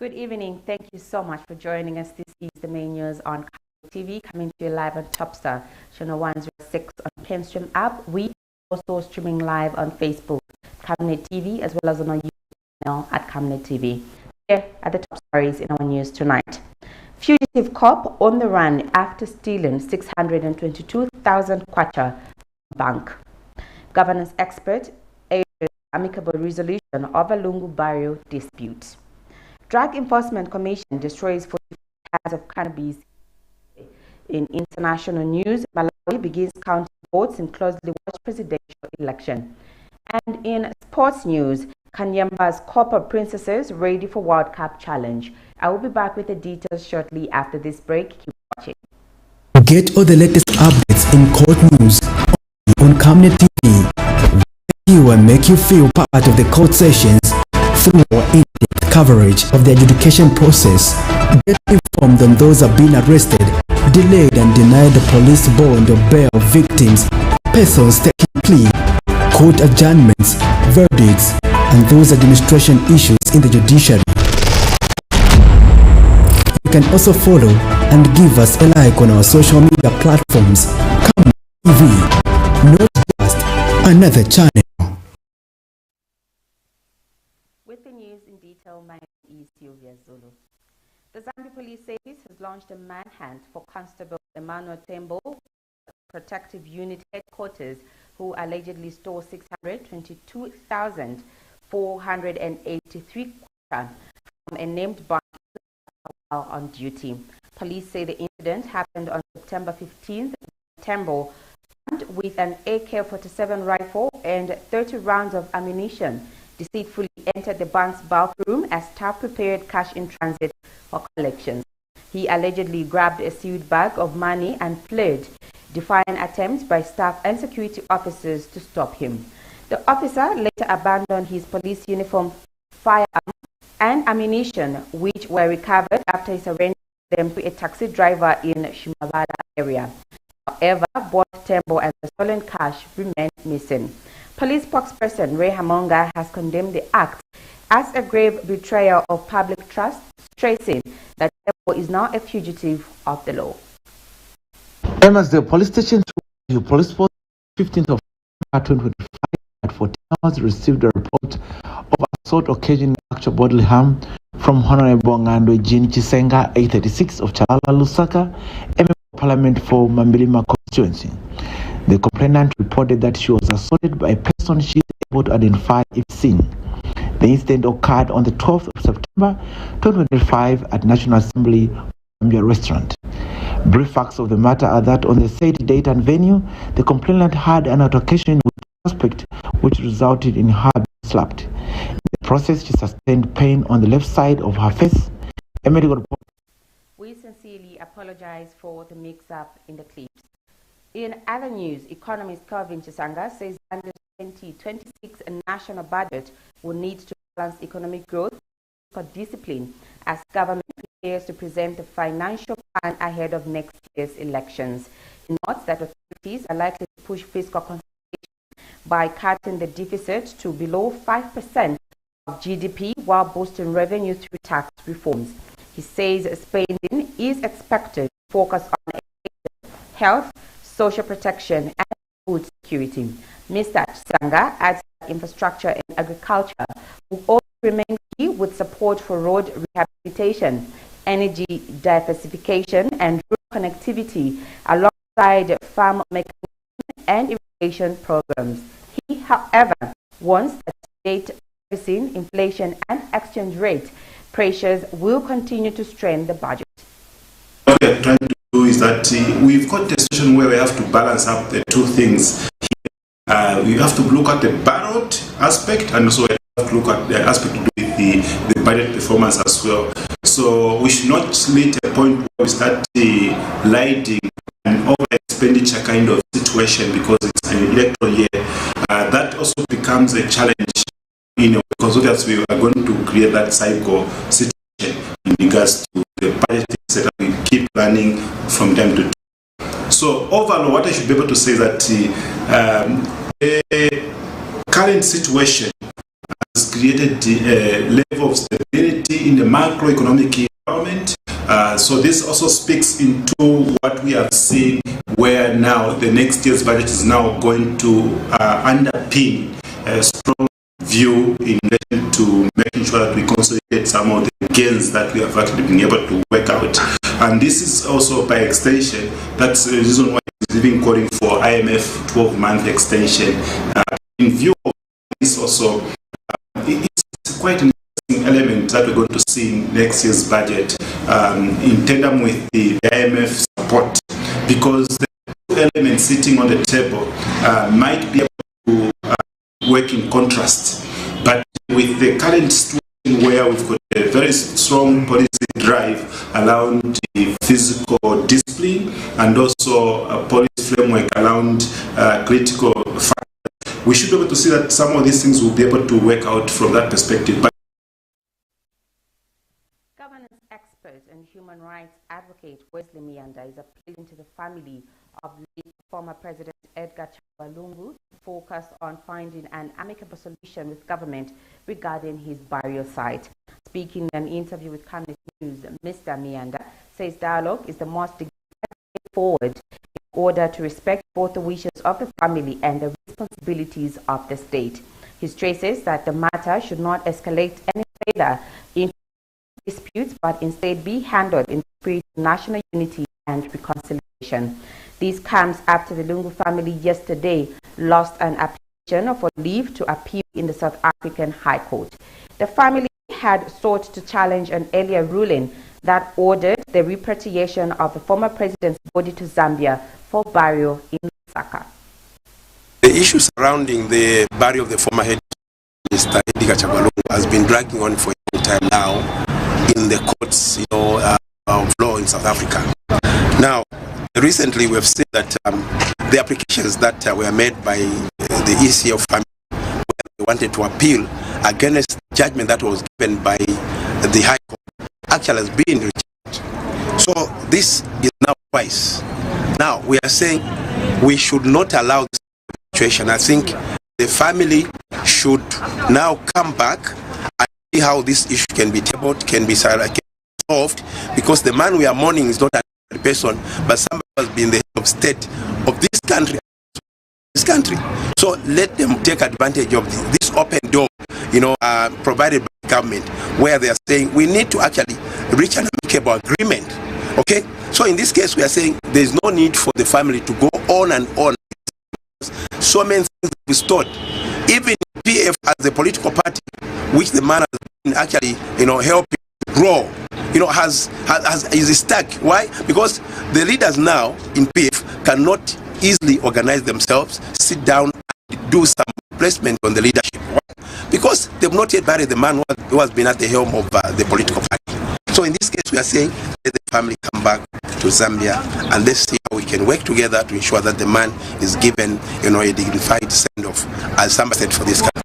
Good evening. Thank you so much for joining us. This is the main news on KAFUE TV, coming to you live on Topstar, channel 106 on Penstream app. We are also streaming live on Facebook, Camnet TV, as well as on our YouTube channel at Camnet TV. Here are the top stories in our news tonight. Fugitive cop on the run after stealing 622,000 kwacha from bank. Governance expert urges amicable resolution of a LUNGU barrio dispute. Drug Enforcement Commission destroys 40 tons of cannabis. In international news, Malawi begins counting votes in closely watched presidential election. And in sports news, KANYEMBA'S Copper Princesses ready for World Cup challenge. I will be back with the details shortly after this break. Keep watching. Get all the latest updates in court news on Camnet TV. You will make you feel part of the court sessions through our in-depth coverage of the adjudication process. Get informed on those who have been arrested, delayed and denied the police bond or bail of victims, persons taking plea, court adjournments, verdicts, and those administration issues in the judiciary. You can also follow and give us a like on our social media platforms. Camnet TV, not just another channel. With the news in detail, my name is Sylvia Zulu. The Zambia Police Service has launched a manhunt for Constable Emmanuel Tembo, Protective Unit Headquarters, who allegedly stole 622,483 kwacha from a named bank while on duty. Police say the incident happened on September 15th. Tembo, armed with an AK-47 rifle and 30 rounds of ammunition, deceitfully entered the bank's bulk room as staff prepared cash in transit for collections. He allegedly grabbed a sealed bag of money and fled, defying attempts by staff and security officers to stop him. The officer later abandoned his police uniform, firearm, and ammunition, which were recovered after he surrendered them to a taxi driver in Shimabala area. However, both Tembo and the stolen cash remain missing. Police spokesperson Ray Hamonga has condemned the act as a grave betrayal of public trust, stressing that Tembo is now a fugitive of the law. As the police station police force 15th of 2025 at 14 hours received a report of assault occasioning actual bodily harm from Honorable Ngando Jean Chisenga, 836 of Chalala Lusaka, a member of parliament for Mambilima constituency. The complainant reported that she was assaulted by a person she is able to identify if seen. The incident occurred on the 12th of September 2025 at National Assembly Zambia restaurant. Brief facts of the matter are that on the said date and venue, the complainant had an altercation with the suspect, which resulted in her being slapped. In the process, she sustained pain on the left side of her face. A medical report. We sincerely apologize for the mix-up in the clips. In other news, economist Calvin Chisanga says Zambia's 2026 national budget will need to balance economic growth for discipline as government prepares to present the financial plan ahead of next year's elections. He notes that authorities are likely to push fiscal consolidation by cutting the deficit to below 5% of GDP while boosting revenue through tax reforms. He says spending is expected to focus on education, health, social protection, and food security. Mr. Chisanga adds that infrastructure and agriculture will also remain key, with support for road rehabilitation, energy diversification, and rural connectivity alongside farm mechanization and irrigation programs. He, however, warns that state servicing, inflation, and exchange rate pressures will continue to strain the budget. What we are trying to do is that we've got a situation where we have to balance up the two things. We have to look at the borrowed aspect, and also we have to look at the aspect to do with the budget performance as well. So we should not meet a point where we start lighting an over expenditure kind of situation because it's an electoral year. That also becomes a challenge, because obviously we are going to create that cycle situation in regards to the budgeting setup. We keep planning from time to time. So overall, what I should be able to say is that the current situation has created a level of stability in the macroeconomic environment. So this also speaks into what we have seen, where now the next year's budget is now going to underpin a strong view in relation to making sure that we consolidate some of the gains that we have actually been able to work out. And this is also by extension, that's the reason why it's even calling for IMF 12-month extension. In view of this also, it's quite an interesting element that we're going to see in next year's budget in tandem with the IMF support, because the two elements sitting on the table might be able to work in contrast. But with the current situation where we've got a very strong policy drive around the physical discipline and also a policy framework around critical factors, we should be able to see that some of these things will be able to work out from that perspective. But governance expert and human rights advocate Wesley Mianda is appealing to the family of late former President Edgar Chagwa Lungu to focus on finding an amicable solution with government regarding his burial site. Speaking in an interview with Camnet News, Mr. Mianda says dialogue is the most dignified way forward in order to respect both the wishes of the family and the responsibilities of the state. He stresses that the matter should not escalate any further into disputes, but instead be handled in the spirit of national unity and reconciliation. This comes after the Lungu family yesterday lost an application for leave to appeal in the South African High Court. The family had sought to challenge an earlier ruling that ordered the repatriation of the former president's body to Zambia for burial in Lusaka. The issue surrounding the burial of the former head minister Edgar Chagwa Lungu has been dragging on for a long time now in the courts, of law in South Africa. Now, recently we have seen that the applications that were made by the ECF family, where they wanted to appeal against judgment that was given by the High Court, actually has been rejected. So this is now twice. Now we are saying we should not allow this situation. I think the family should now come back and see how this issue can be tabled, can be solved, because the man we are mourning is not a person, but somebody who has been the head of state of this country. So let them take advantage of this open door, provided by the government, where they are saying we need to actually reach an amicable agreement. Okay? So in this case, we are saying there is no need for the family to go on and on. So many things restored. Even PF as a political party, which the man has been actually, helping to grow, is stuck. Why? Because the leaders now in PF cannot easily organize themselves, sit down and do some placement on the leadership. Why? Because they've not yet buried the man who has been at the helm of the political party. So in this case, we are saying let the family come back to Zambia and let's see how we can work together to ensure that the man is given, a dignified send-off, as somebody said, for this country.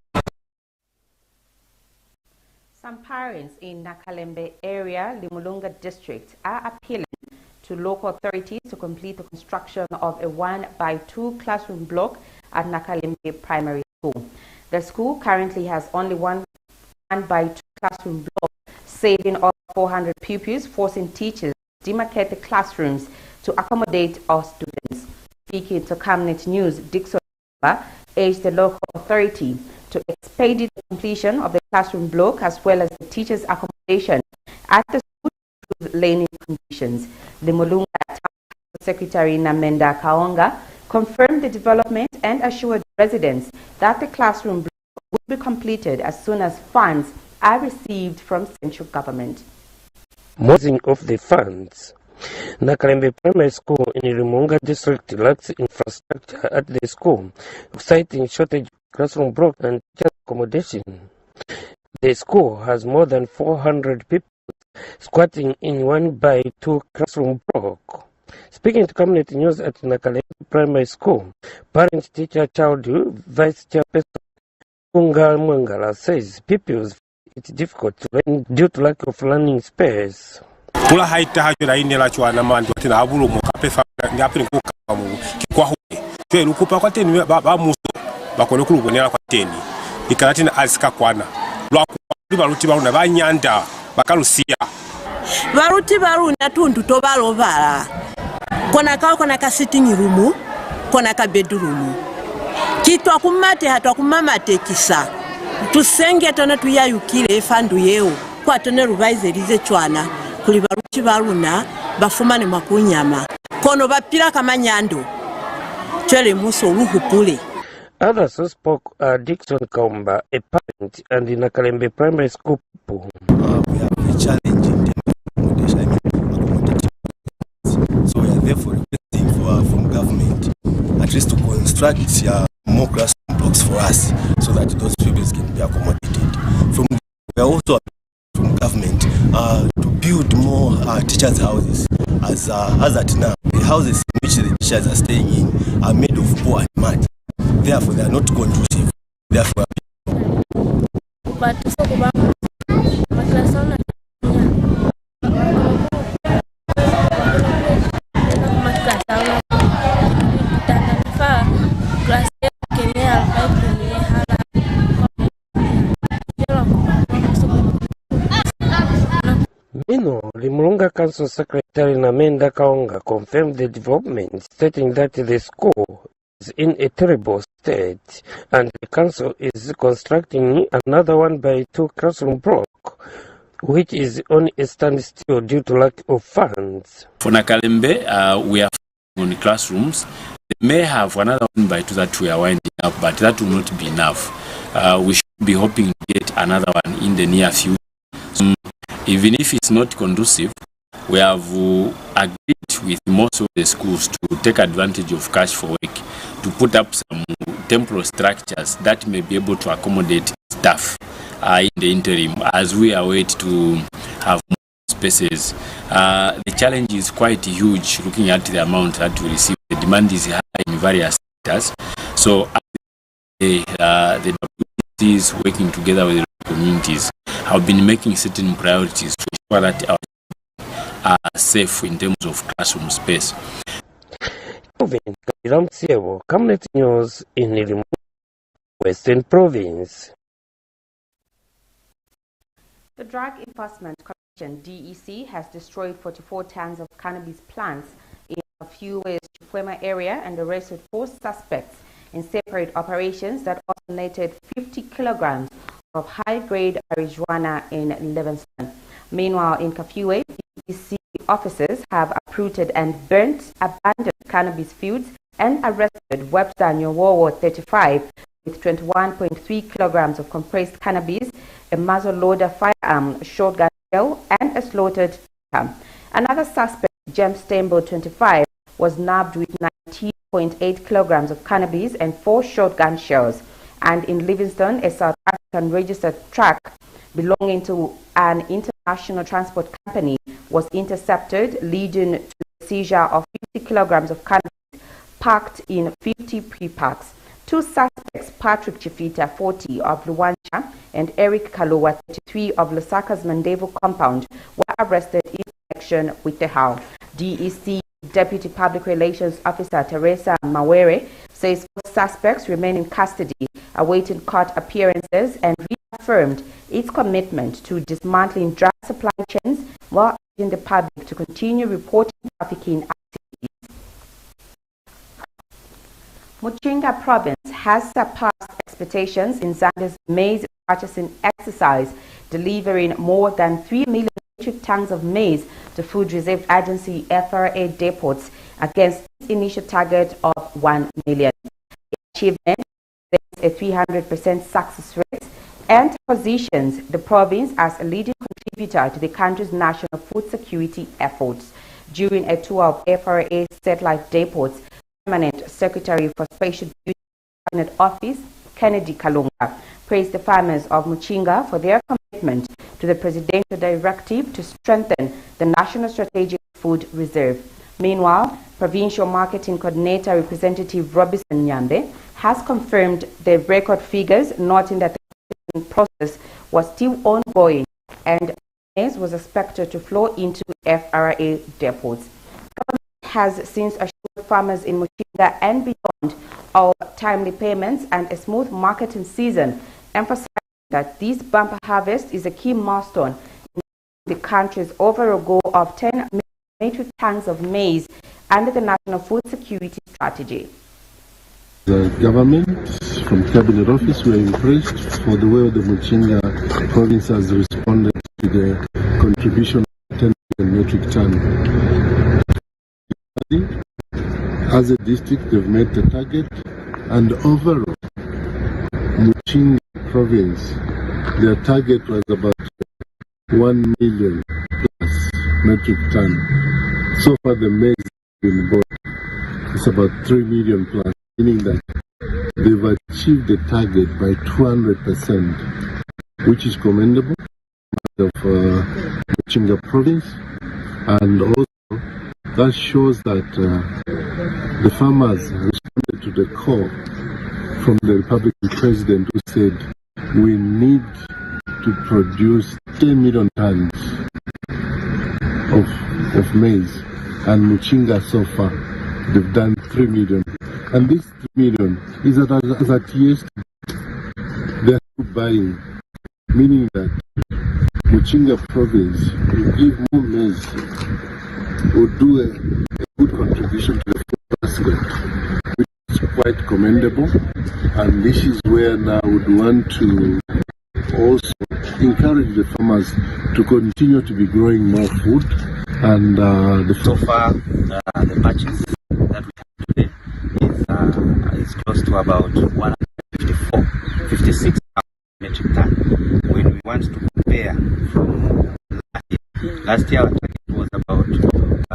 Some parents in Nakalembe area, Limulunga district, are appealing to local authorities to complete the construction of a 1-by-2 classroom block at Nakalembe Primary School. The school currently has only 1-by-2 classroom block, saving over 400 pupils, forcing teachers to demarcate the classrooms to accommodate all students. Speaking to Camnet News, Dixon urged the local authority to expedite the completion of the classroom block as well as the teachers' accommodation at the school to improve learning conditions. The Mulunga Secretary Namenda Kaonga confirmed the development and assured residents that the classroom block will be completed as soon as funds are received from central government. Using of the funds, Nakalembe Primary School in Rimunga district lacks infrastructure at the school, citing shortage of classroom block and teacher accommodation. The school has more than 400 people squatting in 1-by-2 classroom block. Speaking to Camnet News at Nakalembe Primary School, parent teacher child vice chairperson Kunga Mwangala says pupils it's difficult to learn due to lack of learning space. Kula haita hajura inela chwa na mandu tina abulu mukapefa ngapini kuka mu KAFUE twe lukupa kwa teni ba muso bakole kulubonera kwa teni ikalatina azika kwana lwa kuba luti baluna banyanda bakalusiya baruti barunda tundu tobalobala kona ka sitting room kona ka bedroom kitwa kumate hatwa kumamate kisa tusenge tona tuyayukire efandu yeo kwa tone rubaizerize chwana kuli baruti baruna bafumane makunyama kono bapira kamanyando chele muso ruhupule. Others who spoke are Dixon Kaumba, a parent, and in Nakalembe Primary School pupil. We have a challenge in terms of accommodation. So we are therefore requesting from government at least to construct more classroom blocks for us so that those pupils can be accommodated. We are also from government to build more teachers' houses. As at now, the houses in which the teachers are staying in are made of board and mud. Therefore, they are not conducive. Therefore, Meanwhile, the Mulunga Council Secretary Namenda Kaonga confirmed the development, stating that the school is in a terrible state and the council is constructing another 1x2 classroom block, which is on a standstill due to lack of funds. For Nakalembe, we are on classrooms. They may have another 1x2 that we are winding up, but that will not be enough. We should be hoping to get another one in the near future. So, even if it's not conducive, we have agreed with most of the schools to take advantage of cash for work, to put up some temporary structures that may be able to accommodate staff in the interim as we await to have more spaces. The challenge is quite huge looking at the amount that we receive. The demand is high in various sectors. So the WCs working together with the communities have been making certain priorities to ensure that our are safe in terms of classroom space. Camnet News in Western Province. The Drug Enforcement Commission (DEC) has destroyed 44 tons of cannabis plants in KAFUE's Chifwema area and arrested 4 suspects in separate operations that also netted 50 kilograms of high-grade marijuana in Livingston. Meanwhile, in KAFUE, DEC officers have uprooted and burnt abandoned cannabis fields and arrested Webster Nyowowo 35 with 21.3 kilograms of compressed cannabis, a muzzle-loader firearm, a shotgun shell, and a slaughtered chicken. Another suspect, James Tembo 25, was nabbed with 19.8 kilograms of cannabis and 4 shotgun shells. And in Livingston, a South African registered truck belonging to an international transport company was intercepted, leading to the seizure of 50 kilograms of cannabis packed in 50 pre-packs. 2 suspects, Patrick Chifita, 40, of Luwancha, and Eric Kaluwa, 33, of Lusaka's Mandevo compound, were arrested in connection with the haul. DEC Deputy Public Relations Officer Teresa Mawere says 4 suspects remain in custody, awaiting court appearances, and reaffirmed its commitment to dismantling drug supply chains while urging the public to continue reporting trafficking activities. Muchinga Province has surpassed expectations in Zambia's maize purchasing exercise, delivering more than 3 million metric tons of maize to Food Reserve Agency FRA depots against its initial target of 1 million. The achievement is a 300% success rate and positions the province as a leading contributor to the country's national food security efforts. During a tour of FRA satellite depots, Permanent Secretary for Special Duty Cabinet Office, Kennedy Kalunga, praised the farmers of Muchinga for their commitment to the presidential directive to strengthen the National Strategic Food Reserve. Meanwhile, Provincial Marketing Coordinator Representative Robinson Nyambe has confirmed the record figures, noting that the process was still ongoing and maize was expected to flow into FRA depots. Government has since assured farmers in Muchinga and beyond of timely payments and a smooth marketing season, emphasizing that this bumper harvest is a key milestone the country's overall goal of 10 metric tons of maize under the National Food Security Strategy. The government from Cabinet Office were impressed for the way the Muchinga province has responded to the contribution of 10 metric tons. As a district, they've met the target, and overall, Muchinga province, their target was about 1 million plus metric ton. So far, the maize has been bought. It's about 3 million plus, meaning that they've achieved the target by 200%, which is commendable of Muchinga province, and also that shows that the farmers responded to the call from the Republican president, who said we need to produce 10 million tons of maize, and Muchinga so far they've done 3 million, and this 3 million is at yesterday they're still buying, meaning that Muchinga province will give more maize, will do a good contribution to the food basket, which is quite commendable. And this is where now we would want to also encourage the farmers to continue to be growing more food. And so far, the purchase that we have today is close to about 56 metric ton. When we want to compare from last year, our target was about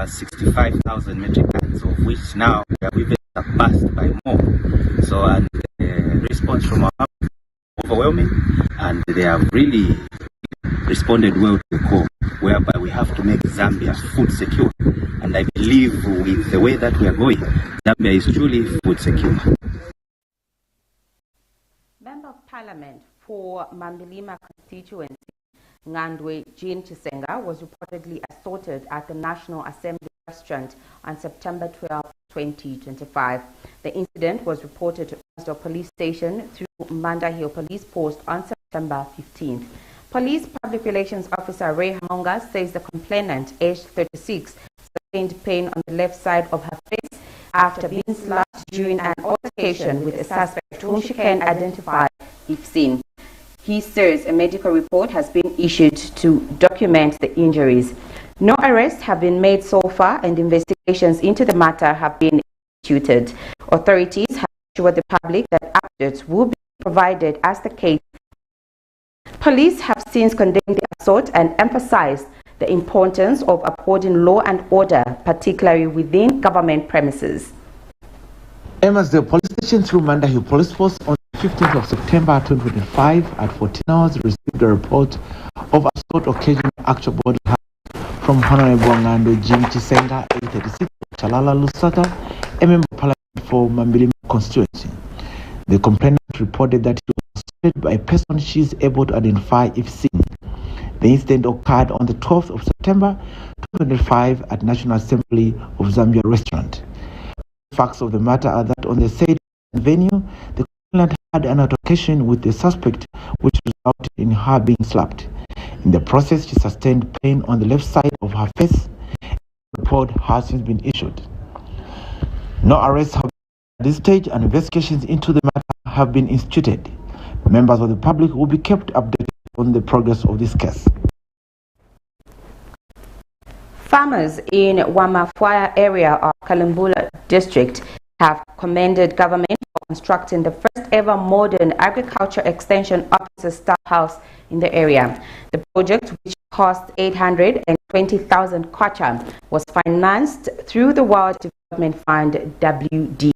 65,000 metric tons, of which now we have even surpassed by more. So, and the response from our farmers is overwhelming, and they have really responded well to the call, whereby we have to make Zambia food secure. And I believe with the way that we are going, Zambia is truly food secure. Member of Parliament for Mambilima constituency, Ngandwe Jean Chisenga, was reportedly assaulted at the National Assembly restaurant on September 12, 2025. The incident was reported to the police station through Manda Hill Police Post on September 15th. Police Public Relations Officer Ray Hamonga says the complainant, aged 36, sustained pain on the left side of her face after being slapped during an altercation with a suspect whom she can identify if seen. He says a medical report has been issued to document the injuries. No arrests have been made so far, and investigations into the matter have been instituted. Authorities have assured the public that updates will be provided as the case. Police have since condemned the assault and emphasized the importance of upholding law and order, particularly within government premises. The police station through Manda Hill Police Force on the 15th of September 2025 at 14 hours received a report of assault occasioning actual bodily harm from Honorable Ngandwe Jean Chisenga, 836, Chalala Lusaka, a member of Parliament for Mambilima constituency. The complainant reported that he was assaulted by a person she is able to identify if seen. The incident occurred on the 12th of September 2025 at National Assembly of Zambia restaurant. The facts of the matter are that on the said venue, the complainant had an altercation with the suspect, which resulted in her being slapped. In the process, she sustained pain on the left side of her face. A report has since been issued. No arrests have been at this stage, and investigations into the matter have been instituted. Members of the public will be kept updated on the progress of this case. Farmers in Wamafwaya area of Kalimbula district have commended government for constructing the first ever modern agriculture extension officer staff house in the area. The project, which cost 820,000 kwacha, was financed through the World Development Fund WDF.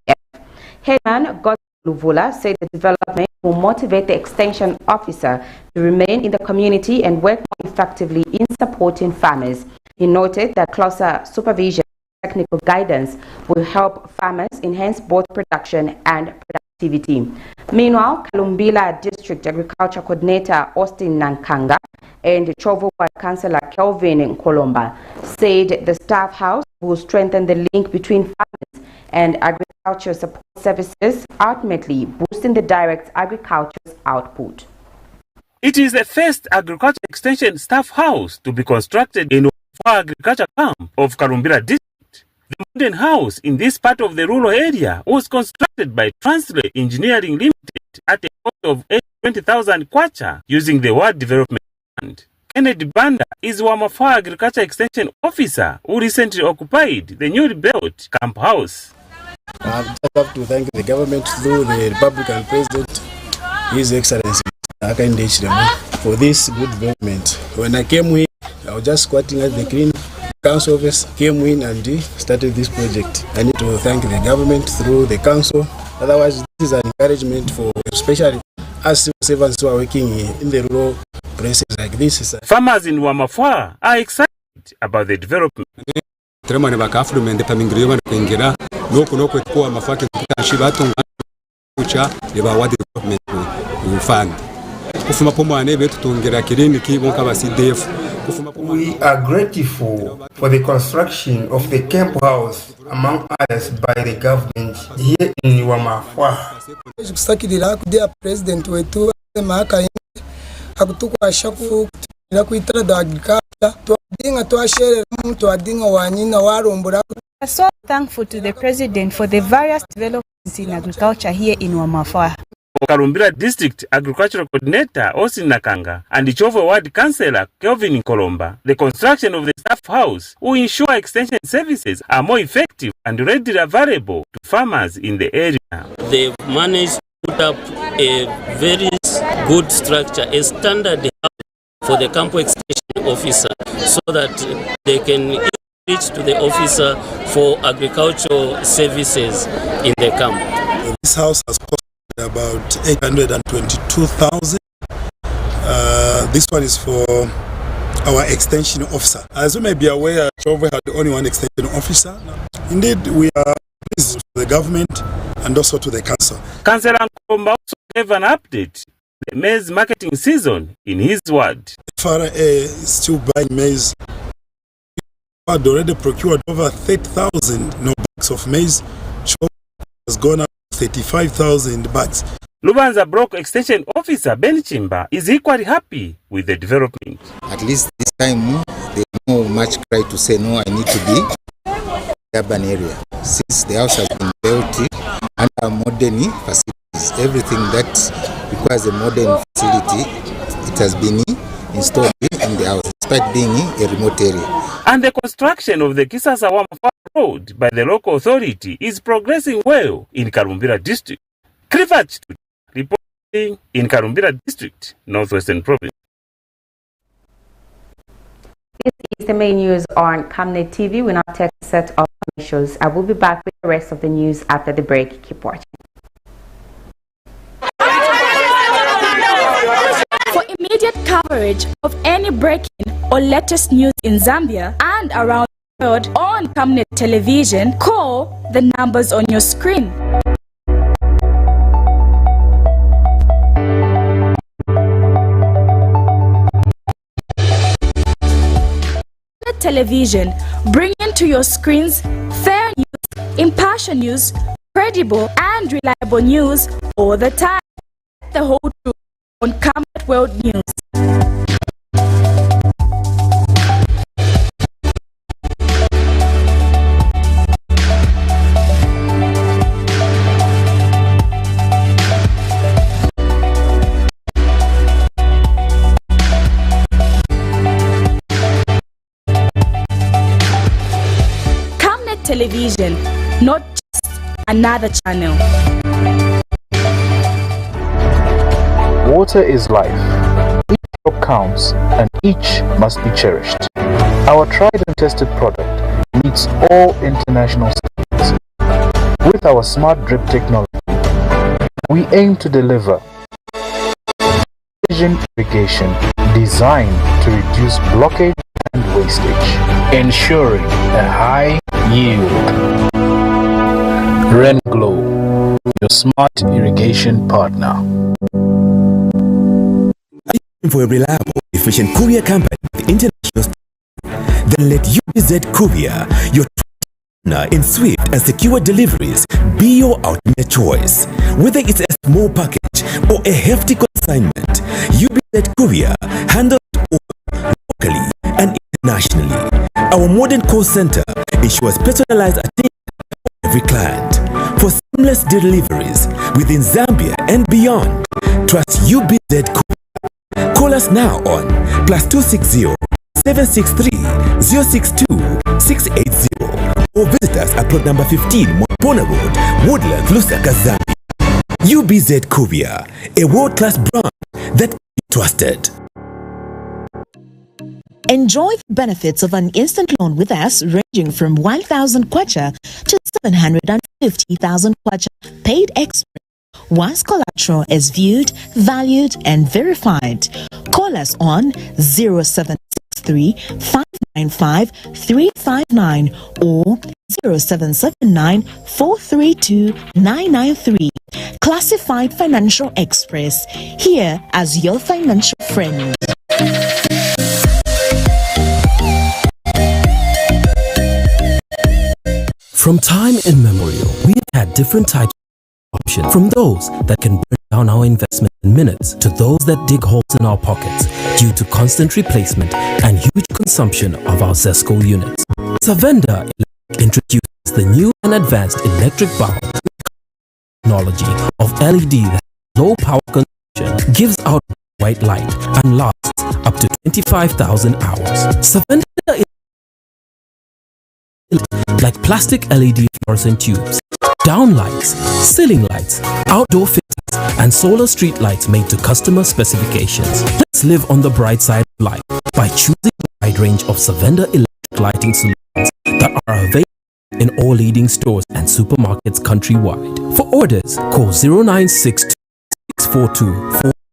Headman God Luvula said the development will motivate the extension officer to remain in the community and work more effectively in supporting farmers. He noted that closer supervision and technical guidance will help farmers enhance both production and productivity. Meanwhile, Kalumbila District Agriculture Coordinator Austin Nankanga and Chovu Ward Councillor Kelvin Nkolomba said the staff house will strengthen the link between farmers and agriculture support services, ultimately boosting the direct agriculture's output. It is the first agriculture extension staff house to be constructed in Wamafwa agriculture camp of Karumbira district. The modern house in this part of the rural area was constructed by Translate Engineering Limited at a cost of 20,000 kwacha using the World Development Fund. Kennedy Banda is Wamafwa agriculture extension officer who recently occupied the newly built camp house. I just have to thank the government through the Republican President, His Excellency for this good development. When I came here, I was just squatting at the Green Council office, came in and started this project. I need to thank the government through the council. Otherwise, this is an encouragement for especially us civil servants who are working in the rural places like this. Farmers in Wamafwa are excited about the development. We are grateful for the construction of the camp house, among others, by the government here in Wamafwa. President wetu akutukwashaku kuitara da agriculture twadinga twasherera mtu adinga wanyina warumbura. We are so thankful to the President for the various developments in agriculture here in Wamafwa. Karumbira District Agricultural Coordinator Osin Nakanga and the Chove Ward Councillor Kelvin Kolomba, the construction of the staff house will ensure extension services are more effective and readily available to farmers in the area. They've managed to put up a very good structure, a standard house for the camp extension officer, so that they can reach to the officer for agricultural services in the camp. This house has cost about 822,000. This one is for our extension officer. As you may be aware, Chove had only one extension officer. Indeed, we are pleased to the government and also to the council. Councillor Nkomba also gave an update the maize marketing season in his ward. FRA is still buying maize. We had already procured over 30,000 bags of maize. Chove has gone up 35,000 bags. Lubanza Block Extension Officer Ben Chimba is equally happy with the development. At least this time, there's no much cry to say, no, I need to be in the urban area. Since the house has been built under modern facilities, everything that requires a modern facility, it has been installed in the house, despite being a remote area. And the construction of the Kisasa Wamafwa Road by the local authority is progressing well in Karumbira District. Clifford reporting in Karumbira District, Northwestern Province. This is the main news on Camnet TV. We now take a set of commercials. I will be back with the rest of the news after the break. Keep watching. For immediate coverage of any breaking or latest news in Zambia and around the world on Camnet Television, call the numbers on your screen. Camnet Television, bringing to your screens fair news, impartial news, credible and reliable news all the time. The whole truth on Camnet World News. Camnet Television, not just another channel. Water is life. Each drop counts and each must be cherished. Our tried and tested product meets all international standards. With our smart drip technology, we aim to deliver precision irrigation designed to reduce blockage and wastage, ensuring a high yield. Renglow, your smart irrigation partner. For a reliable, efficient courier company with international standards, then let UBZ Courier, your partner in swift and secure deliveries, be your ultimate choice. Whether it's a small package or a hefty consignment, UBZ Courier handles all locally and internationally. Our modern call center ensures personalized attention to every client. For seamless deliveries within Zambia and beyond, trust UBZ Courier. Call us now on +260 763 062 680 or visit us at plot number 15 Montpona Road, Woodland, Lusaka, Zambia. UBZ Courier, a world-class brand that can be trusted. Enjoy the benefits of an instant loan with us ranging from 1,000 kwacha to 750,000 kwacha paid express. Once collateral is viewed, valued and verified, call us on 0763 595 359 or 0779 432 993. Classified Financial Express, here as your financial friend. From time immemorial, we've had different types of options, from those that can burn down our investment in minutes to those that dig holes in our pockets due to constant replacement and huge consumption of our ZESCO units. Savenda introduces the new and advanced electric bulb technology of LED that has low power consumption, gives out white light and lasts up to 25,000 hours. Savenda like plastic LED fluorescent tubes, downlights, ceiling lights, outdoor fittings, and solar street lights made to customer specifications. Let's live on the bright side of life by choosing a wide range of Savenda electric lighting solutions that are available in all leading stores and supermarkets countrywide. For orders, call 0962 642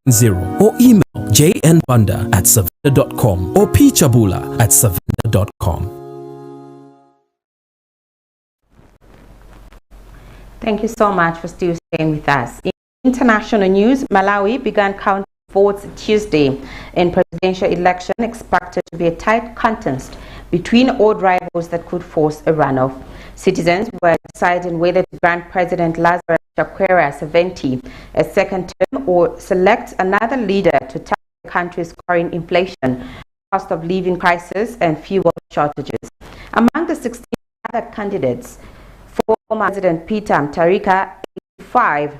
410 or email jnbanda@savenda.com or pchabula@savenda.com. Thank you so much for still staying with us. In international news, Malawi began counting votes Tuesday in presidential election expected to be a tight contest between old rivals that could force a runoff. Citizens were deciding whether to grant President Lazarus Chakwera 70 a second term or select another leader to tackle the country's current inflation, cost of living crisis and fuel shortages. Among the 16 other candidates, former President Peter Mutharika, 85,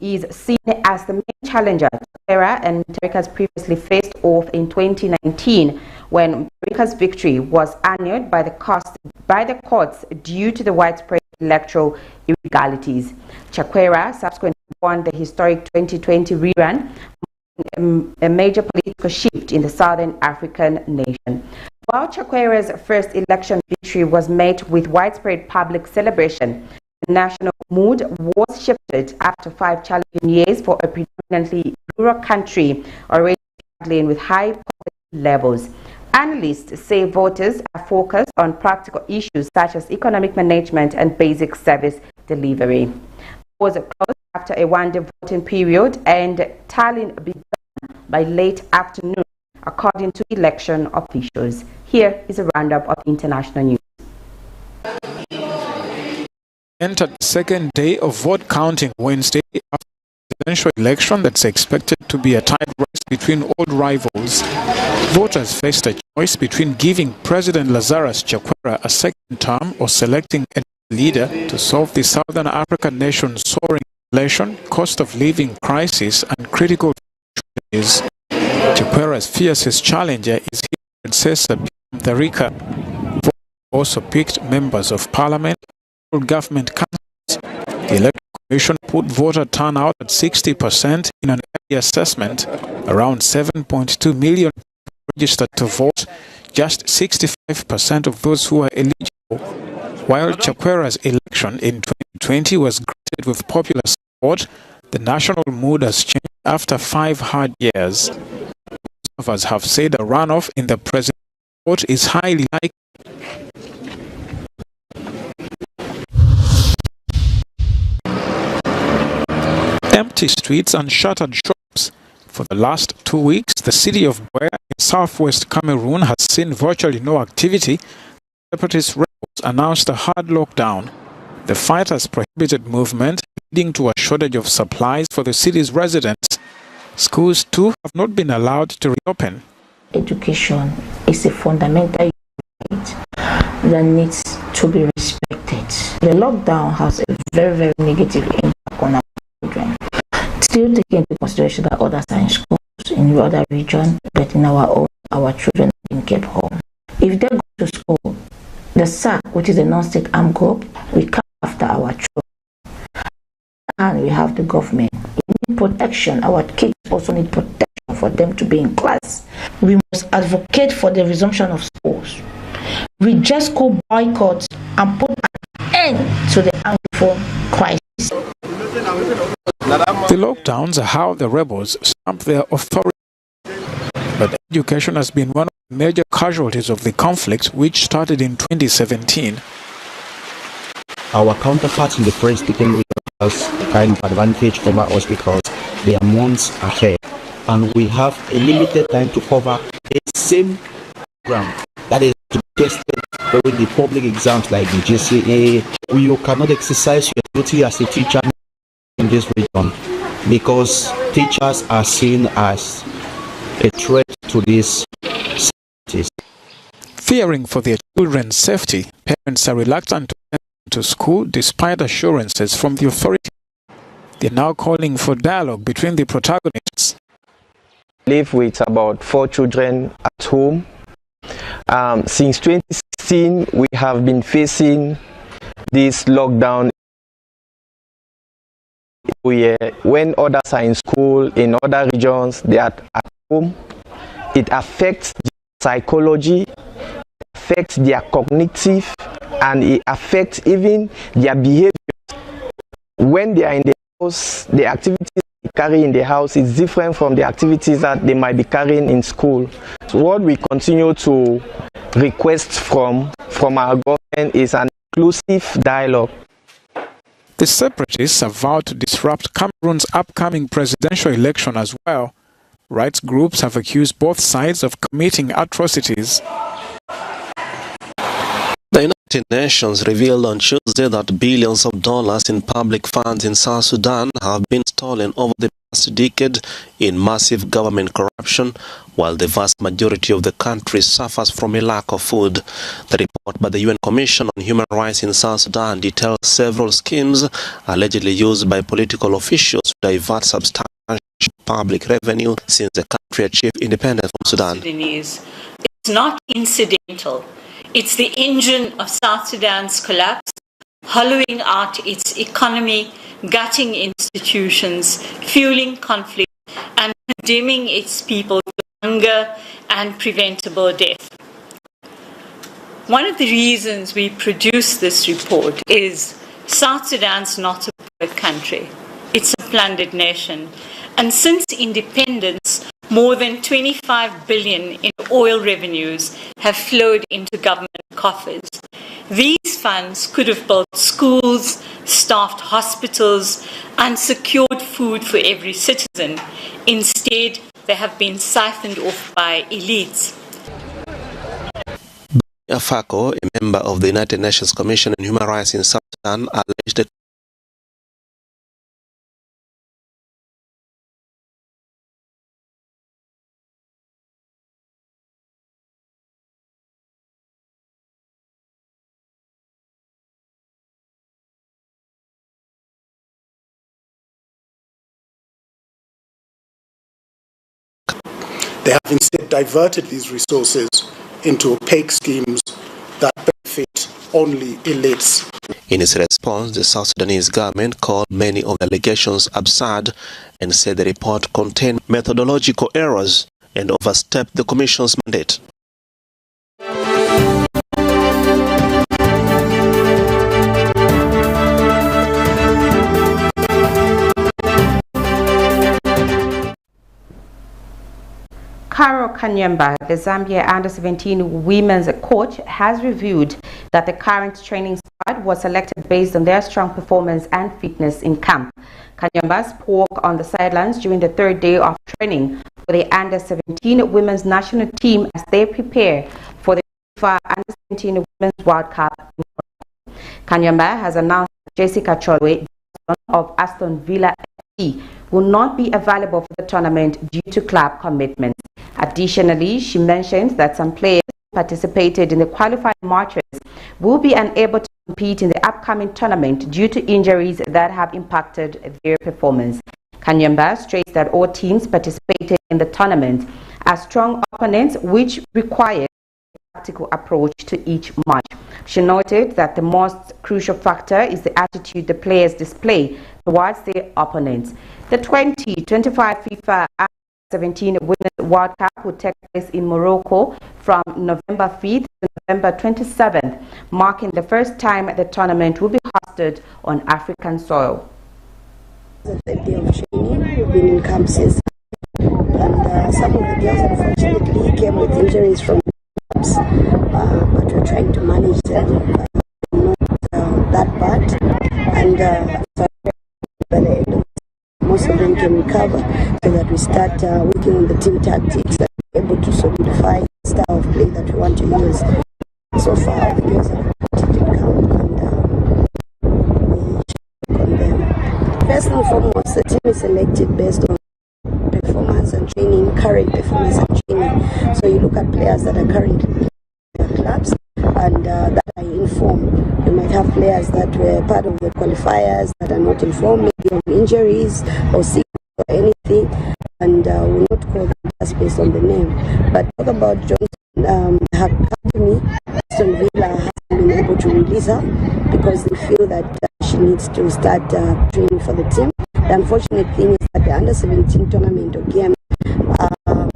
is seen as the main challenger. Chakwera and Mutharika's previously faced off in 2019 when Mutharika's victory was annulled by the courts due to the widespread electoral irregularities. Chakwera subsequently won the historic 2020 rerun, a major political shift in the Southern African nation. While Chakwera's first election victory was met with widespread public celebration, the national mood was shifted after 5 challenging years for a predominantly rural country already struggling with high poverty levels. Analysts say voters are focused on practical issues such as economic management and basic service delivery. Polls closed after a one-day voting period and tallying began by late afternoon, according to election officials. Here is a roundup of international news. Entered the second day of vote counting Wednesday after the presidential election that's expected to be a tight race between old rivals. Voters faced a choice between giving President Lazarus Chakwera a second term or selecting a leader to solve the Southern African nation's soaring inflation, cost of living crisis and critical shortages. Chakwera's fiercest challenger is his predecessor Mutharika. Also picked members of parliament and government councils. The Electoral Commission put voter turnout at 60% in an early assessment. Around 7.2 million registered to vote, just 65% of those who were eligible. While Chakwera's election in 2020 was greeted with popular support, the national mood has changed after 5 hard years. Most of us have said a runoff in the presidential vote is highly likely. Empty streets and shuttered shops. For the last 2 weeks, the city of Buea in southwest Cameroon has seen virtually no activity. Separatist rebels announced a hard lockdown. The fighters prohibited movement, leading to a shortage of supplies for the city's residents. Schools too have not been allowed to reopen. Education is a fundamental right that needs to be respected. The lockdown has a very, very negative impact on our children. Still taking into consideration that others are in schools in the other region, but in our own, our children have been kept home. If they go to school, the SAC, which is a non-state armed group, we come after our children. And we have the government. We need protection. Our kids also need protection for them to be in class. We must advocate for the resumption of schools. Reject school boycotts and put an end to the Anglophone crisis. The lockdowns are how the rebels stamp their authority. But education has been one of the major casualties of the conflict, which started in 2017. Our counterparts in the French speaking regions kind of advantage over us because they are months ahead, and we have a limited time to cover the same program that is to be tested during the public exams like the GCA. You cannot exercise your duty as a teacher in this region because teachers are seen as a threat to these safety. Fearing for their children's safety, parents are reluctant to send them to school despite assurances from the authority. They're now calling for dialogue between the protagonists. I live with about 4 children at home. Since 2016, we have been facing this lockdown. When others are in school, in other regions, they are at home. It affects their psychology, it affects their cognitive, and it affects even their behavior. When they are in the house, the activities they carry in the house is different from the activities that they might be carrying in school. So what we continue to request from our government is an inclusive dialogue. The separatists have vowed to disrupt Cameroon's upcoming presidential election as well. Rights groups have accused both sides of committing atrocities. The United Nations revealed on Tuesday that billions of dollars in public funds in South Sudan have been stolen over the past decade in massive government corruption, while the vast majority of the country suffers from a lack of food. The report by the UN Commission on Human Rights in South Sudan details several schemes allegedly used by political officials to divert substantial public revenue since the country achieved independence from Sudan. It's not incidental. It's the engine of South Sudan's collapse, hollowing out its economy, gutting institutions, fueling conflict, and condemning its people to hunger and preventable death. One of the reasons we produce this report is South Sudan's not a poor country. It's a plundered nation. And since independence, more than 25 billion in oil revenues have flowed into government coffers. These funds could have built schools, staffed hospitals, and secured food for every citizen. Instead, they have been siphoned off by elites. Afako, a member of the United Nations Commission on Human Rights in South Sudan, alleged that they have instead diverted these resources into opaque schemes that benefit only elites. In its response, the South Sudanese government called many of the allegations absurd and said the report contained methodological errors and overstepped the Commission's mandate. KANYEMBA, the Zambia Under-17 women's coach, has revealed that the current training squad was selected based on their strong performance and fitness in camp. KANYEMBA spoke on the sidelines during the 3rd day of training for the Under-17 women's national team as they prepare for the FIFA Under-17 Women's World Cup. KANYEMBA has announced that Jessica Cholwe of Aston Villa FC will not be available for the tournament due to club commitments. Additionally, she mentioned that some players who participated in the qualifying matches will be unable to compete in the upcoming tournament due to injuries that have impacted their performance. KANYEMBA'S stressed that all teams participating in the tournament are strong opponents which require a tactical approach to each match. She noted that the most crucial factor is the attitude the players display towards their opponents. The 2025 FIFA Under-17 Women's World Cup will take place in Morocco from November 5th to November 27th, marking the first time the tournament will be hosted on African soil. The third day of training, we've been in camp since, and some of the girls unfortunately came with injuries from camps, but we're trying to manage them, not that bad, and by the end of most of them can recover, so that we start working on the team tactics and be able to solidify the style of play that we want to use. So far, the girls have completed camp, and we should work on them. First and foremost, the team is selected based on performance and training, current performance and training. So you look at players that are currently playing in their clubs and that are informed. You might have players that were part of the qualifiers that are not informed, maybe of injuries or sickness or anything, and will not call them just based on the name. But talk about Johnson, her academy, Aston Villa hasn't been able to release her because they feel that she needs to start training for the team. The unfortunate thing is that the under-17 tournament or game are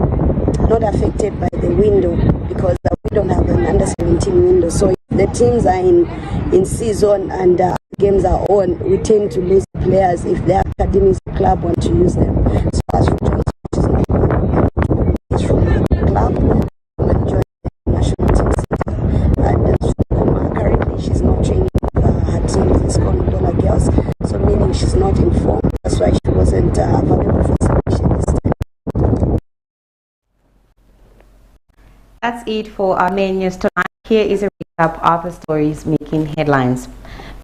not affected by the window because we don't have an under-17 window. So if the teams are in season and games are on, we tend to lose players if their academies or club want to use them. So as for Johnson, she's not able to from the club and join the national team center. And currently she's not training her teams, it's called Dollar Girls, so meaning she's not informed. That's why she wasn't available for selection this time. That's it for our main news tonight. Here is a recap of the stories making headlines.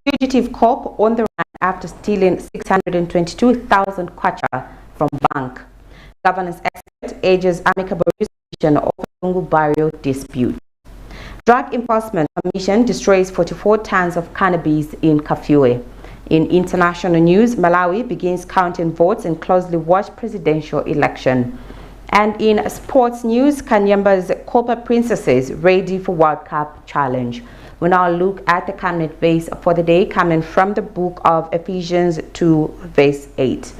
Fugitive cop on the run after stealing 622,000 kwacha from bank. Governance expert urges amicable resolution of LUNGU barrio dispute. Drug Enforcement Commission destroys 44 tons of cannabis in KAFUE. In international news, Malawi begins counting votes in closely watched presidential election. And in sports news, KANYEMBA'S Copa Princesses ready for World Cup challenge. We now look at the Camnet verse for the day, coming from the book of Ephesians 2 verse 8.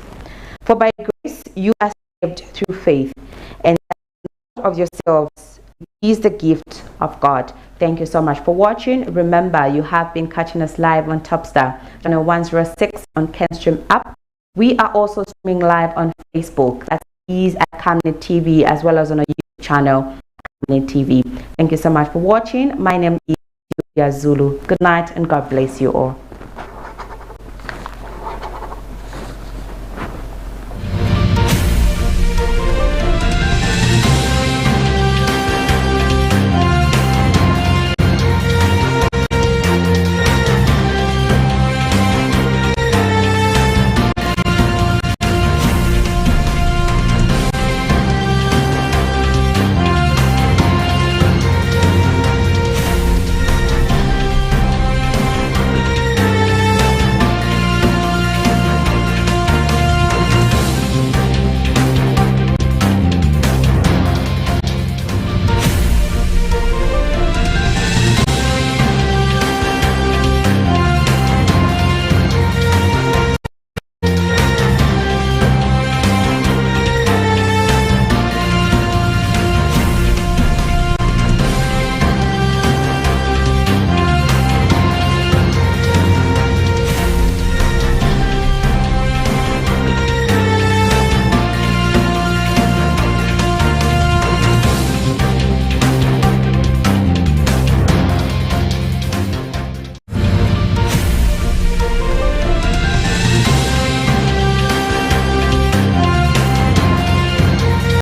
For by grace you are saved through faith, and not of yourselves, is the gift of God. Thank you so much for watching. Remember, you have been catching us live on Topstar, channel 106 on Kenstream app. We are also streaming live on Facebook. That is at Camnet TV, as well as on our YouTube channel, Camnet TV. Thank you so much for watching. My name is Zulu. Good night and God bless you all.